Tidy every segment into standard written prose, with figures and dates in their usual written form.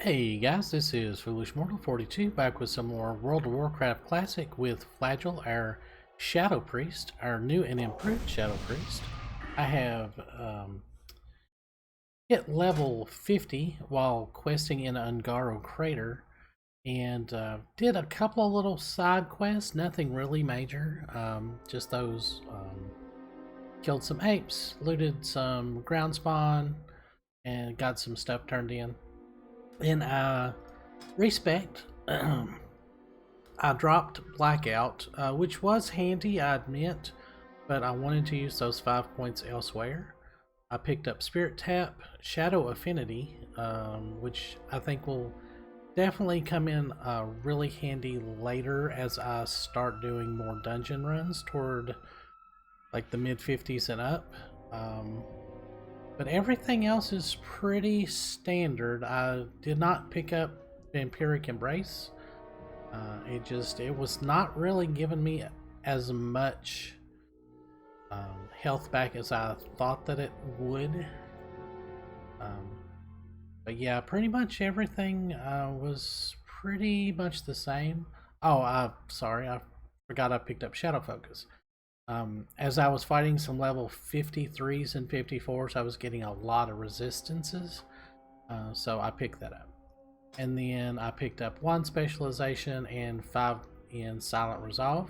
Hey guys, this is Foolish Mortal 42 back with some more World of Warcraft Classic with Flagell, our Shadow Priest, our new and improved Shadow Priest. I have hit level 50 while questing in Ungaro Crater and did a couple of little side quests, nothing really major, just those. Killed some apes, looted some ground spawn, and got some stuff turned in. And respect. I dropped Blackout, which was handy, I admit, but I wanted to use those 5 points elsewhere. I picked up Spirit Tap, Shadow Affinity, which I think will definitely come in really handy later as I start doing more dungeon runs toward like the mid 50s and up. But everything else is pretty standard. I did not pick up Vampiric Embrace. It was not really giving me as much health back as I thought that it would. But yeah, pretty much everything was pretty much the same. Oh, sorry, I forgot I picked up Shadow Focus. As I was fighting some level 53s and 54s, I was getting a lot of resistances, so I picked that up. And then I picked up 1 specialization and 5 in Silent Resolve.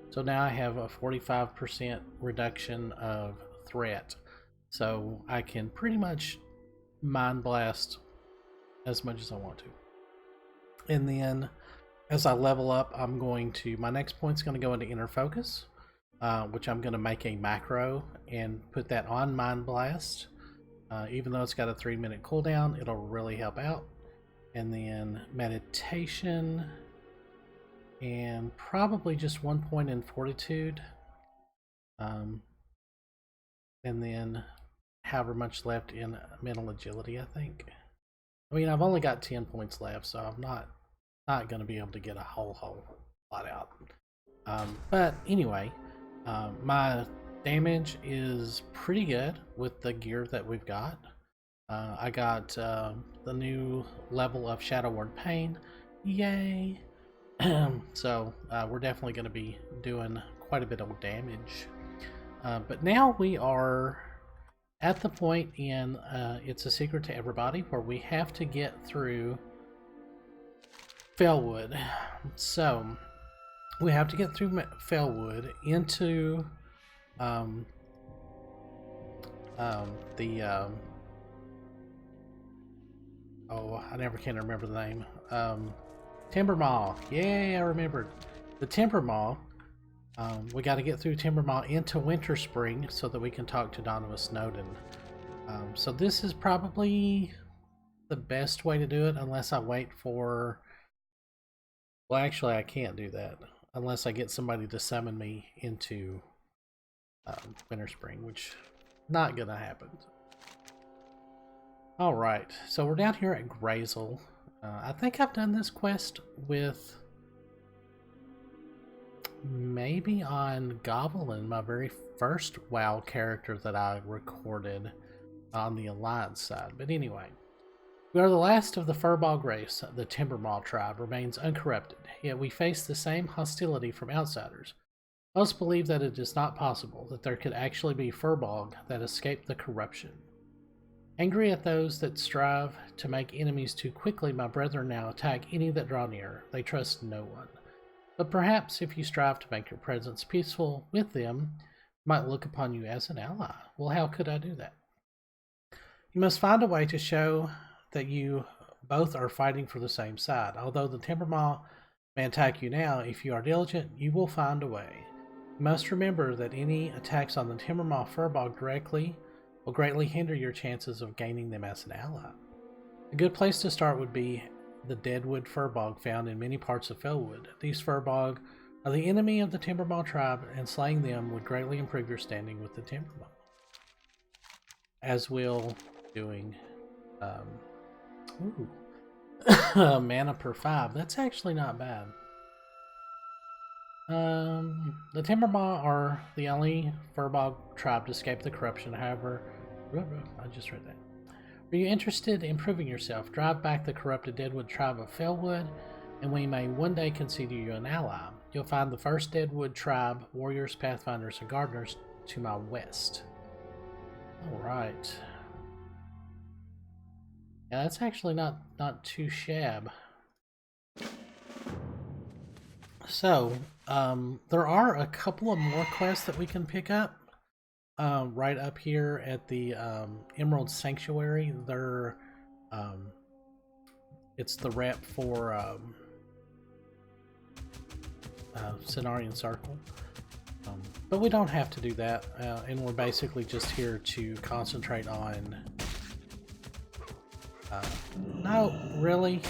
So now I have a 45% reduction of threat. So I can pretty much Mind Blast as much as I want to. And then as I level up, my next point's going to go into Inner Focus. Which I'm going to make a macro and put that on Mind Blast. Even though it's got a 3-minute cooldown, it'll really help out. And then Meditation, and probably just 1 point in Fortitude. And then however much left in Mental Agility, I think. I mean, I've only got 10 points left, so I'm not going to be able to get a whole lot out. But anyway, my damage is pretty good with the gear that we've got. I got the new level of Shadow Word Pain. Yay! So we're definitely going to be doing quite a bit of damage. But now we are at the point in It's a Secret to Everybody where we have to get through Felwood. So we have to get through Felwood into I never can remember the name. Tibermaw. Yay, I remembered. The Tibermaw. We got to get through Tibermaw into Winterspring so that we can talk to Donova Snowden. So this is probably the best way to do it unless I wait for... Well, actually, I can't do that unless I get somebody to summon me into Winterspring, which not gonna happen. Alright, so we're down here at Grazel. I think I've done this quest with maybe on Goblin, my very first WoW character that I recorded on the Alliance side. But anyway, we are the last of the Furbog race. The Tibermaw tribe remains uncorrupted, yet we face the same hostility from outsiders. Most believe that it is not possible that there could actually be Furbog that escaped the corruption. Angry at those that strive to make enemies too quickly, my brethren now attack any that draw near. They trust no one. But perhaps if you strive to make your presence peaceful with them, might look upon you as an ally. Well, how could I do that? You must find a way to show that you both are fighting for the same side. Although the Tibermaw may attack you now, if you are diligent, you will find a way. You must remember that any attacks on the Tibermaw Furbog directly will greatly hinder your chances of gaining them as an ally. A good place to start would be the Deadwood Furbog found in many parts of Felwood. These Furbog are the enemy of the Tibermaw tribe, and slaying them would greatly improve your standing with the Tibermaw. As will doing mana per 5. That's actually not bad. The Tibermaw are the only Furbog tribe to escape the corruption. However, I just read that. Are you interested in proving yourself? Drive back the corrupted Deadwood tribe of Felwood, and we may one day consider you an ally. You'll find the first Deadwood tribe, warriors, pathfinders, and gardeners to my west. Alright. Yeah, that's actually not too shabby. So, there are a couple of more quests that we can pick up. Right up here at the Emerald Sanctuary. They're, it's the rep for Cenarian Circle. But we don't have to do that, and we're basically just here to concentrate on... no, really?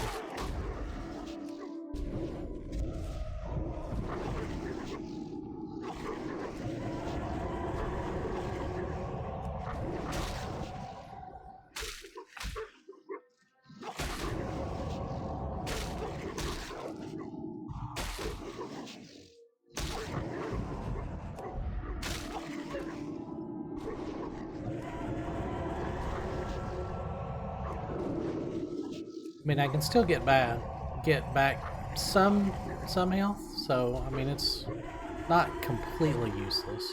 I mean, I can still get back some health, so I mean it's not completely useless.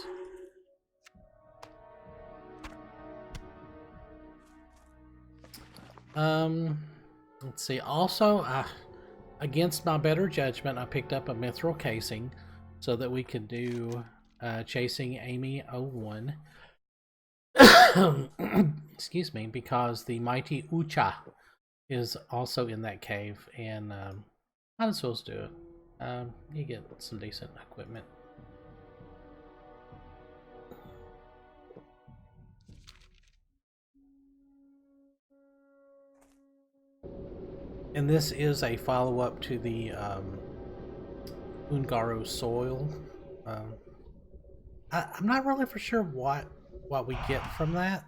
Let's see. Also, against my better judgment, I picked up a mithril casing so that we could do chasing Amy 01. Excuse me, because the mighty Ucha is also in that cave, and might as well do it. You get some decent equipment. And this is a follow-up to the Ungaro soil. I'm not really for sure what we get from that.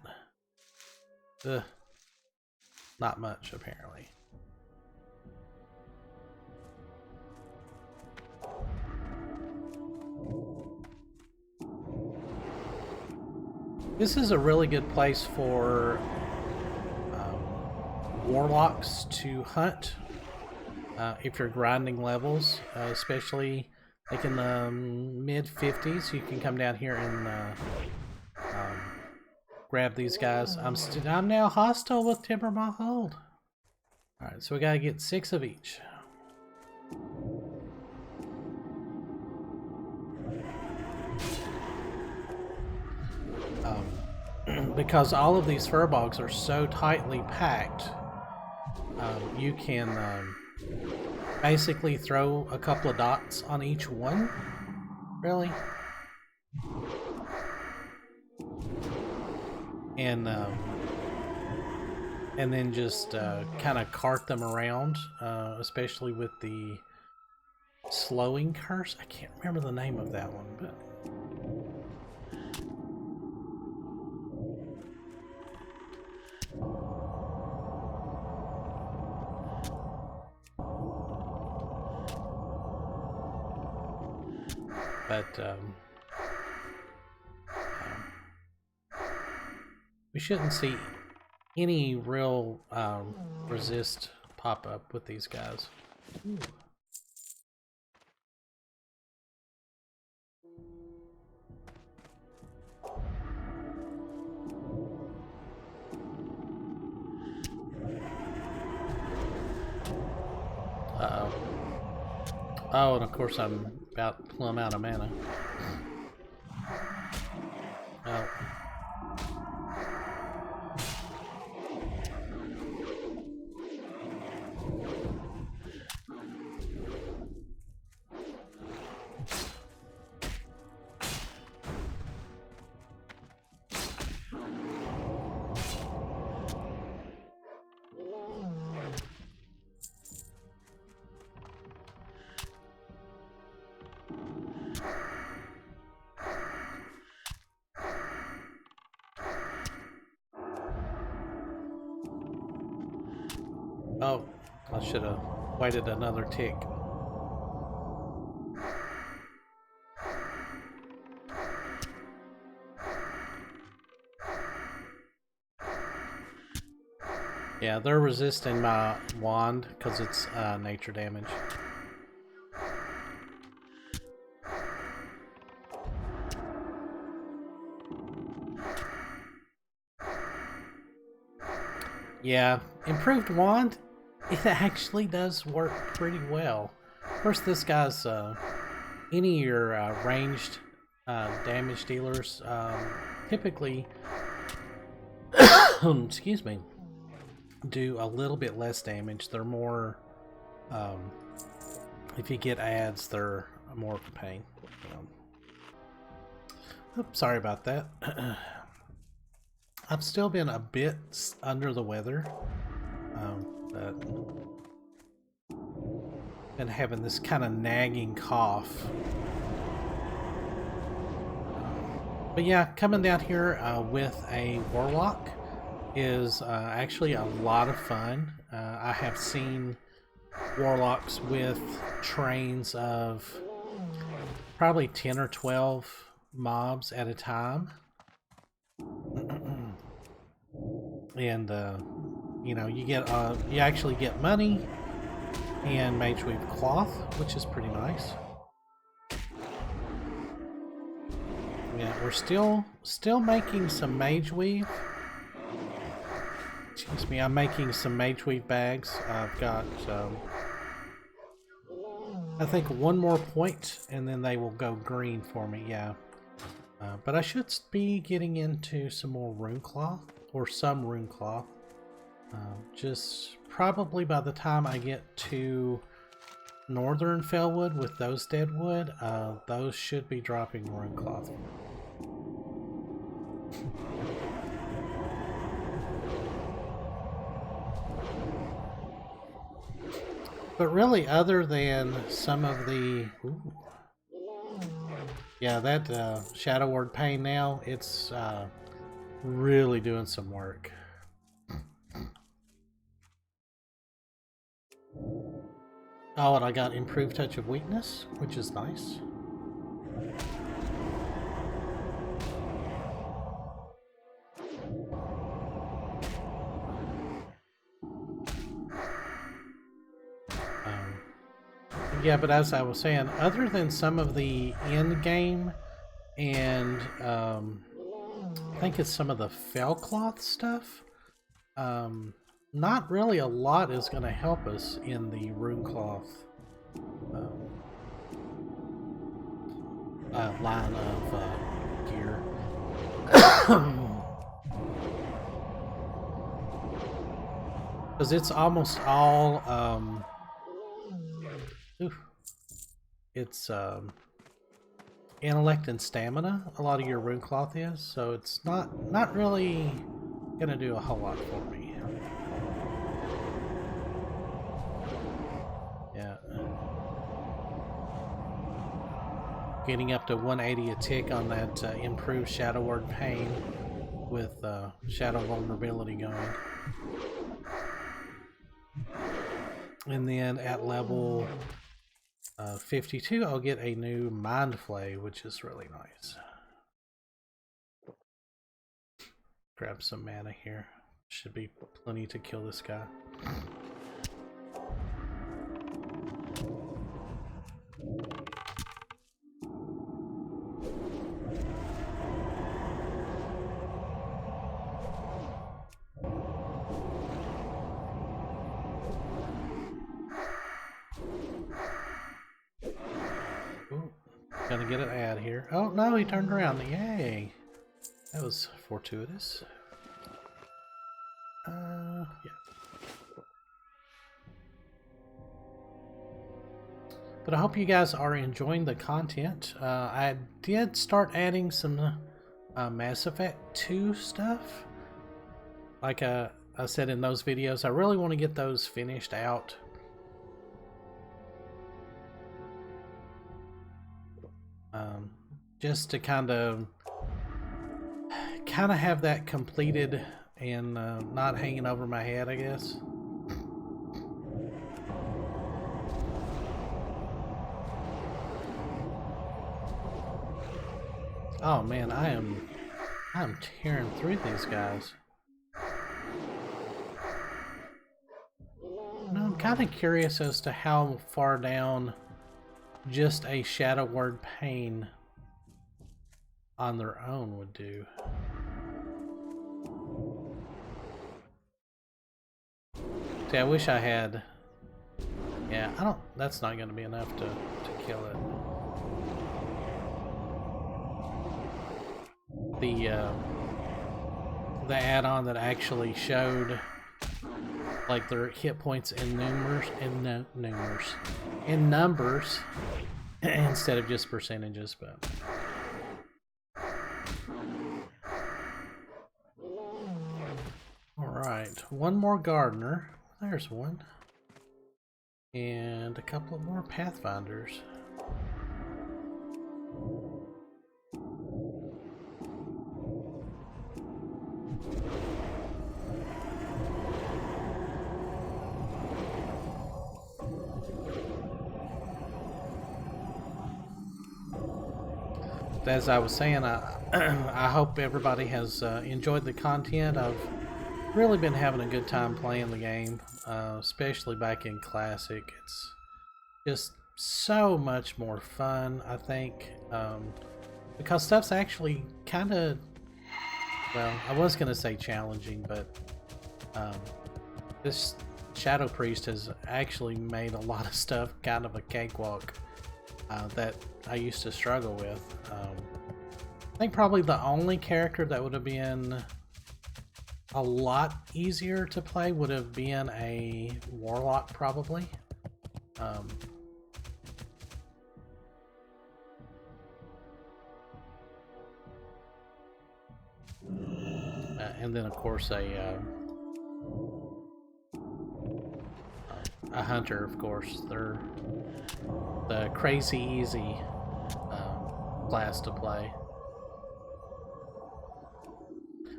Not much, apparently. This is a really good place for warlocks to hunt if you're grinding levels, especially like in the mid 50s. You can come down here and grab these guys. I'm now hostile with Tibermaw hold. Alright, so we gotta get 6 of each. Because all of these furbogs are so tightly packed, you can basically throw a couple of dots on each one, really. And then just kind of cart them around, especially with the slowing curse. I can't remember the name of that one, but... we shouldn't see any real resist pop up with these guys. Ooh. Uh-oh. Oh, and of course I'm about plumb out of mana. Oh. Oh, I should have waited another tick. Yeah, they're resisting my wand because it's nature damage. Yeah, improved wand, it actually does work pretty well. Of course, this guy's any of your ranged damage dealers typically, excuse me, do a little bit less damage. They're more, if you get ads, they're more of a pain. Oops, sorry about that. I've still been a bit under the weather, but been having this kind of nagging cough. But yeah, coming down here with a warlock is actually a lot of fun. I have seen warlocks with trains of probably 10 or 12 mobs at a time. And you know, you actually get money and mage weave cloth, which is pretty nice. Yeah, we're still making some mage weave. Excuse me, I'm making some mage weave bags. I've got I think one more point and then they will go green for me. Yeah, but I should be getting into some more rune cloth, or some rune cloth. Just probably by the time I get to northern Felwood with those deadwood, those should be dropping rune cloth. But really, other than some of the... Ooh. Yeah, that Shadow Word Pain now, it's really doing some work. Oh, and I got improved touch of weakness, which is nice. Yeah, but as I was saying, other than some of the end game and I think it's some of the Felcloth stuff, not really a lot is going to help us in the Runecloth line of gear. Because it's almost all it's intellect and stamina, a lot of your rune cloth is, so it's not really gonna do a whole lot for me. Yeah, getting up to 180 a tick on that improved Shadow Word Pain with Shadow Vulnerability going. And then at level 52, I'll get a new Mind Flay, which is really nice. Grab some mana here. Should be plenty to kill this guy. Gonna get an ad here. Oh no, he turned around. Yay! That was fortuitous. Yeah. But I hope you guys are enjoying the content. I did start adding some Mass Effect 2 stuff. Like I said in those videos, I really want to get those finished out. Just to kind of have that completed and not hanging over my head, I guess. Oh man, I'm tearing through these guys. kind of curious as to how far down just a Shadow Word Pain on their own would do. See, I wish I had... Yeah, I don't... That's not going to be enough to kill it. The add-on that actually showed like their hit points in numbers instead of just percentages, but all right, one more gardener. There's one, and a couple of more pathfinders. As I was saying, I hope everybody has enjoyed the content. I've really been having a good time playing the game, especially back in Classic. It's just so much more fun, I think, because stuff's actually kind of, well, I was going to say challenging, but this Shadow Priest has actually made a lot of stuff kind of a cakewalk. That I used to struggle with. I think probably the only character that would have been a lot easier to play would have been a Warlock, probably. And then of course a hunter, of course. They're the crazy easy class to play,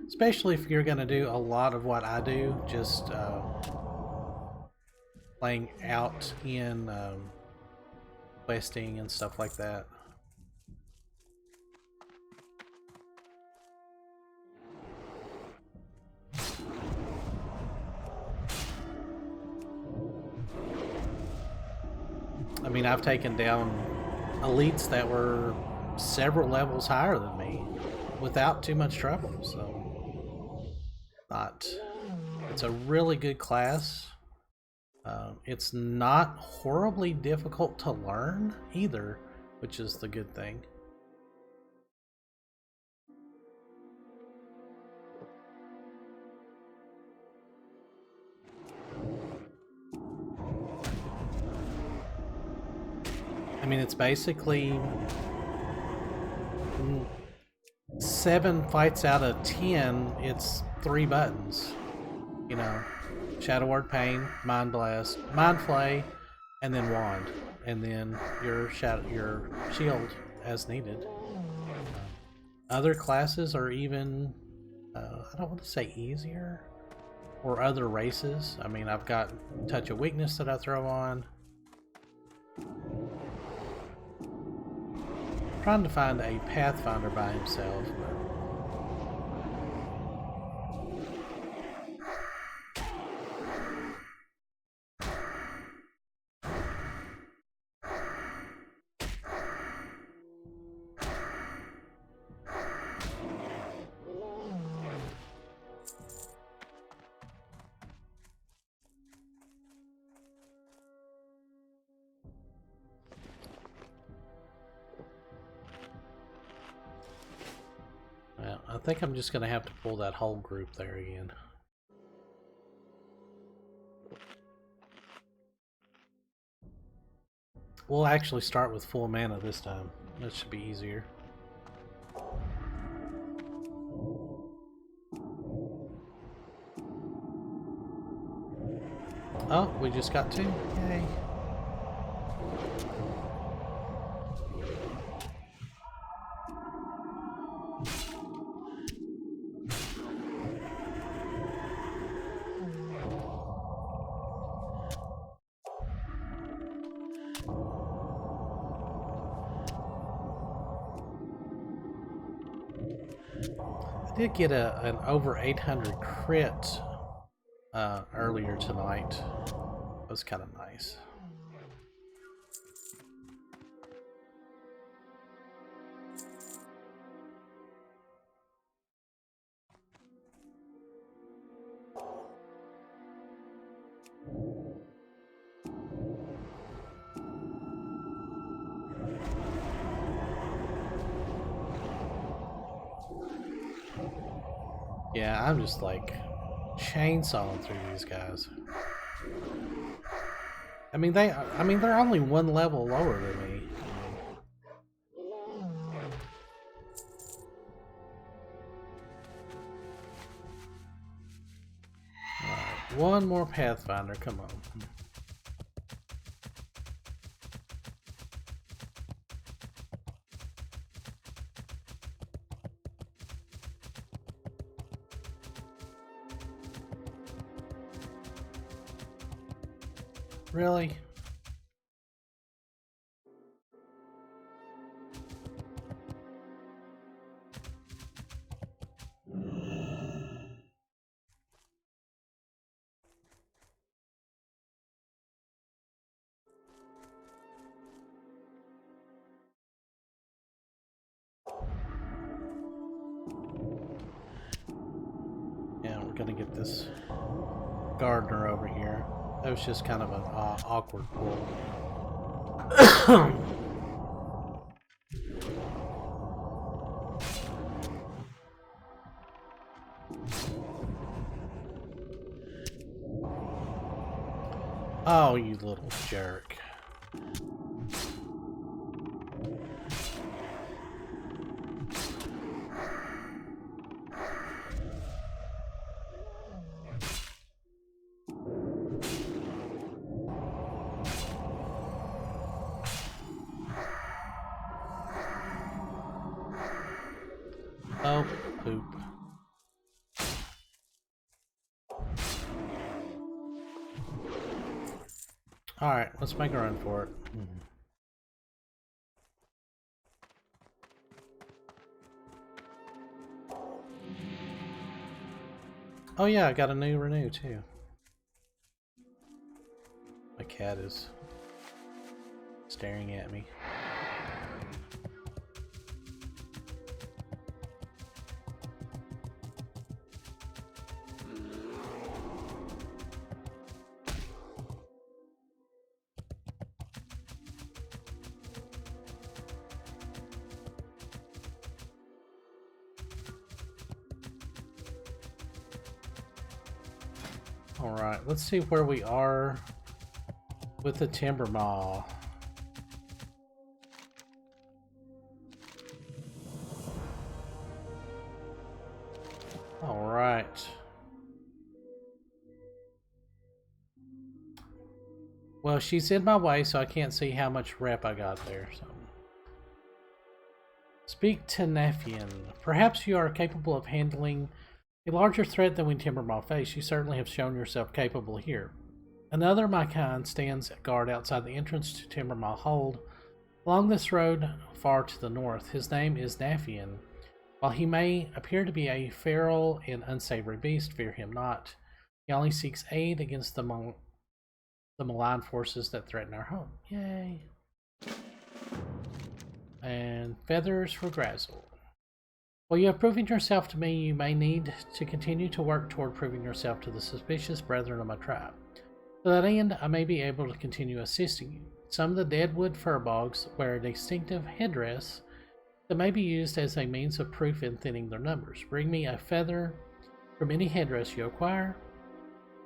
especially if you're going to do a lot of what I do, just playing out in questing and stuff like that. I mean, I've taken down elites that were several levels higher than me without too much trouble, so it's a really good class. It's not horribly difficult to learn either, which is the good thing. I mean, it's basically 7 fights out of 10, it's 3 buttons. You know, Shadow Word Pain, Mind Blast, Mind Flay, and then Wand, and then your shield as needed. Other classes are even, I don't want to say easier, or other races. I mean, I've got Touch of Weakness that I throw on. Trying to find a Pathfinder by himself, but I think I'm just going to have to pull that whole group there again. We'll actually start with full mana this time. That should be easier. Oh, we just got 2. Yay. I did get an over 800 crit earlier tonight was kind of nice. Yeah, I'm just like chainsawing through these guys. I mean, they're only one level lower than me. Alright, one more Pathfinder, come on. Really? Yeah, we're gonna get this gardener over here. That was just kind of an awkward pull. Oh, you little jerk. Oh, poop. Alright, let's make a run for it. Oh yeah, I got a new renew too. My cat is staring at me. Alright, let's see where we are with the Tibermaw. Alright. Well, she's in my way, so I can't see how much rep I got there. So. Speak to Nephian. Perhaps you are capable of handling a larger threat than we Tibermaw face. You certainly have shown yourself capable here. Another of my kind stands guard outside the entrance to Tibermaw Hold. Along this road, far to the north, his name is Nephian. While he may appear to be a feral and unsavory beast, fear him not. He only seeks aid against the malign forces that threaten our home. Yay. And feathers for Grazzle. While you have proven yourself to me, you may need to continue to work toward proving yourself to the suspicious brethren of my tribe. To that end, I may be able to continue assisting you. Some of the deadwood furbogs wear a distinctive headdress that may be used as a means of proof in thinning their numbers. Bring me a feather from any headdress you acquire.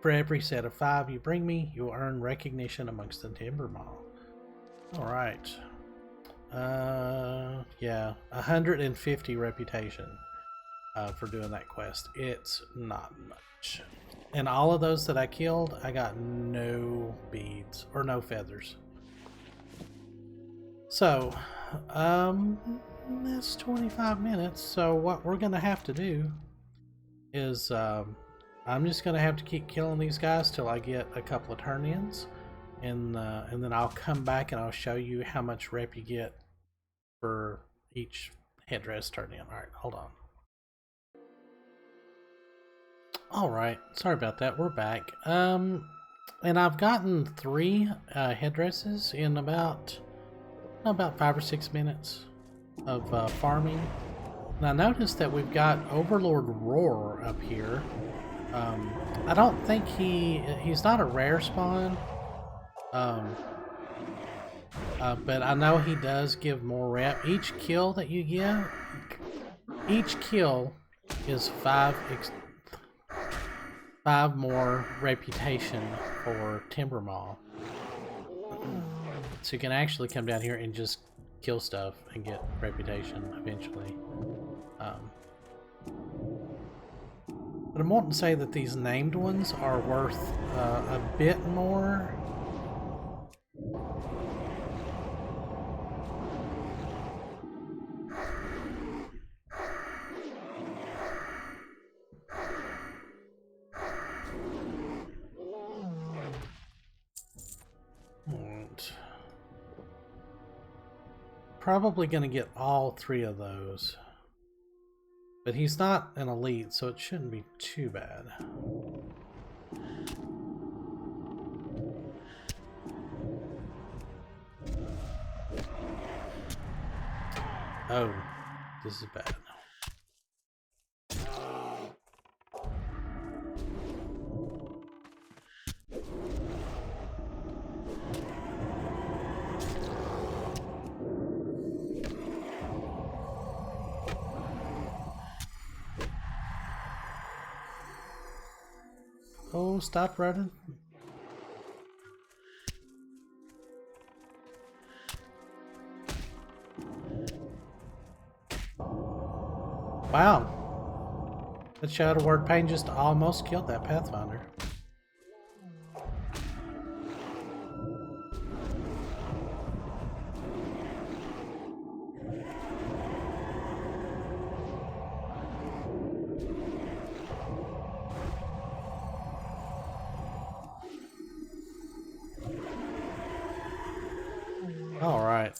For every set of 5 you bring me, you will earn recognition amongst the Tibermaw. Alright. Yeah, 150 reputation for doing that quest. It's not much. And all of those that I killed, I got no beads or no feathers. So, that's 25 minutes. So what we're gonna have to do is I'm just gonna have to keep killing these guys till I get a couple of turn-ins, and then I'll come back and I'll show you how much rep you get for each headdress turn-in. Alright, hold on. Alright, sorry about that, we're back. And I've gotten 3 headdresses in about 5 or 6 minutes of farming. And I noticed that we've got Overlord Roar up here. I don't think he's not a rare spawn, but I know he does give more rep. Each kill that you get, each kill is 5 more reputation for Tibermaw. So you can actually come down here and just kill stuff and get reputation eventually. But I'm wanting to say that these named ones are worth a bit more. Probably going to get all 3 of those. But he's not an elite, so it shouldn't be too bad. Oh, this is bad. Oh, stop running. Wow. That Shadow Word Pain just almost killed that Pathfinder. Alright,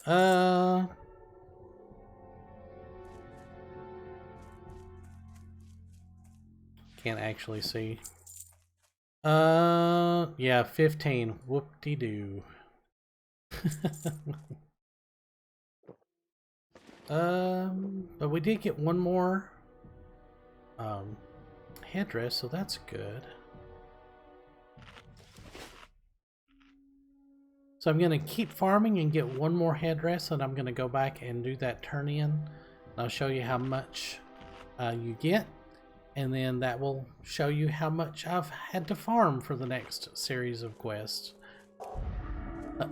can't actually see. Yeah, 15. Whoop-de-doo. But we did get one more headdress, so that's good. So I'm going to keep farming and get one more headdress, and I'm going to go back and do that turn in. I'll show you how much you get, and then that will show you how much I've had to farm for the next series of quests.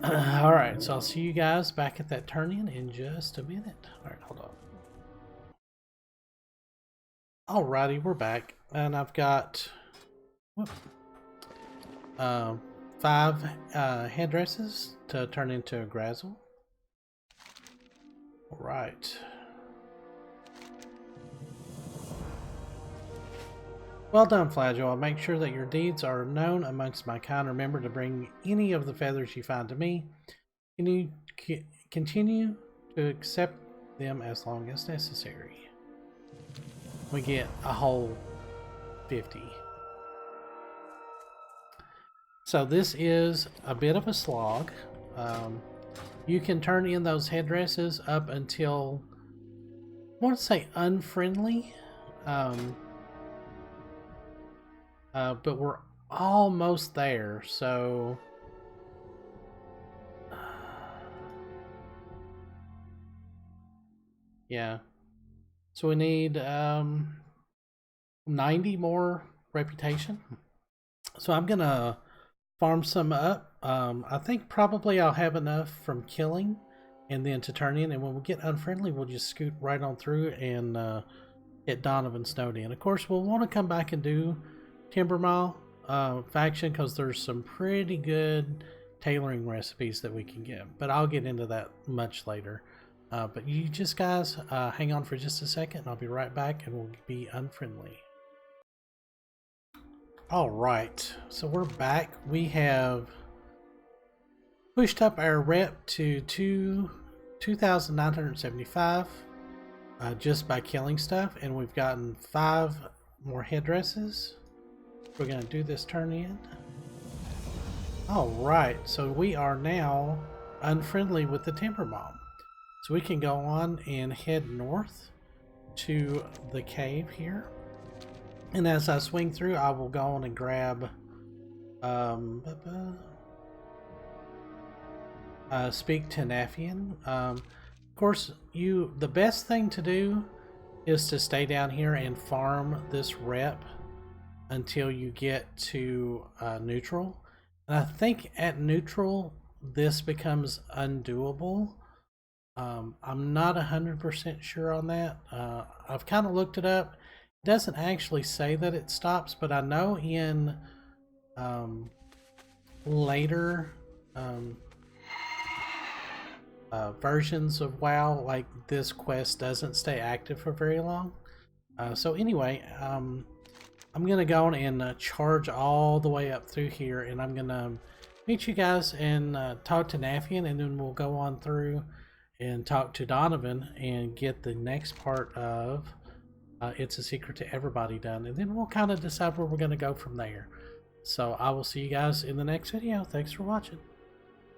Alright, so I'll see you guys back at that turn in just a minute. Alright, hold on. Alrighty, we're back, and I've got 5 headdresses to turn into a Grazzle. Alright. Well done, Flagell. Make sure that your deeds are known amongst my kind. Remember to bring any of the feathers you find to me. Can you continue to accept them as long as necessary? We get a whole 50. So this is a bit of a slog. You can turn in those headdresses up until, I want to say unfriendly. But we're almost there, so yeah. So we need 90 more reputation. So I'm gonna farm some up. I think probably I'll have enough from killing and then to turn in, and when we get unfriendly, we'll just scoot right on through and hit Donova Snowden. Of course, we'll want to come back and do Tibermaw faction because there's some pretty good tailoring recipes that we can get, but I'll get into that much later. But you just guys hang on for just a second, and I'll be right back, and we'll be unfriendly. Alright, so we're back. We have pushed up our rep to 2,975 just by killing stuff, and we've gotten 5 more headdresses. We're going to do this turn in. Alright, so we are now unfriendly with the Tibermaw. So we can go on and head north to the cave here. And as I swing through, I will go on and grab speak to Nafian. Of course, the best thing to do is to stay down here and farm this rep until you get to neutral. And I think at neutral, this becomes undoable. I'm not 100% sure on that. I've kind of looked it up. It doesn't actually say that it stops, but I know in later versions of WoW, like this quest doesn't stay active for very long. So anyway, I'm gonna go on and charge all the way up through here, and I'm gonna meet you guys and talk to Nafian, and then we'll go on through and talk to Donovan and get the next part of It's a Secret to Everybody done, and then we'll kind of decide where we're gonna go from there. So I will see you guys in the next video. Thanks for watching.